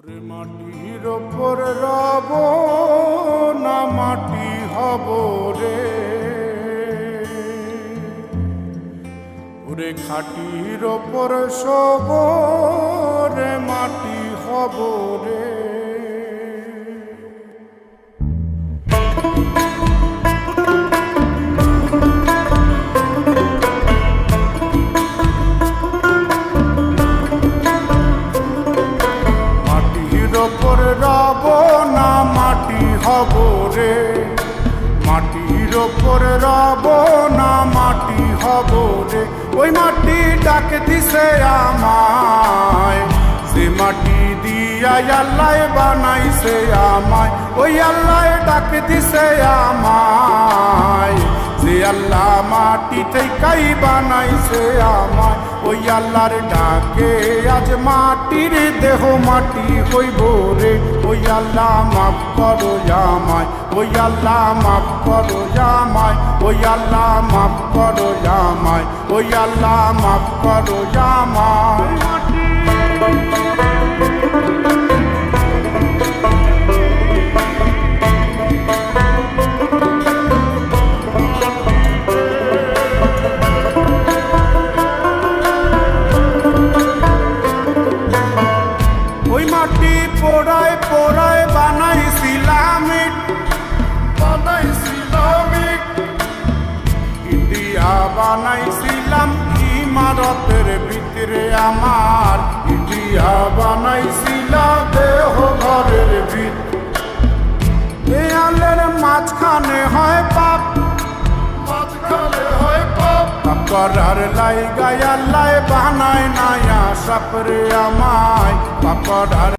ওরে মাটির ওপর রব না মাটি হব রে, ওরে খাটির ওপর সব রে মাটি হব রে। ওপর রব না মাটি হব রে, মাটির ওপর রব না মাটি হব রে। ওই মাটি ডাকে দিছে আমায়, সে মাটি দিয়া আল্লাহ বানাইছে আমায়। ওই আল্লাহ ডাকে দিছে আমায়, যে আল্লাহ মাটি থেকেই বানাইছে আমায়। ওই আল্লাহর ডাকে আজ মাটির দেহ মাটি হইব রে। ওই আল্লাহ মাফ করো আমায়, ওই আল্লাহ মাফ করো আমায়, ওই আল্লাহ মাফ করো আমায়, ওই আল্লাহ মাফ করো আমায়। ওই মাটি পোড়ায় পোড়ায় বানাইছিলাম ইন্ডিয়া বানাইছিলাম ইমারতের ভিতরে আমার, ইন্ডিয়া বানাইছিলাম দেহ ঘরের ভিতরে। দেয়ালের মাঝখানে হয় পাপ, মাঝখানে হয় পাপ, করার লাইগায় আল্লাহ বানায় না সাপরে আমায়। পাপড়ার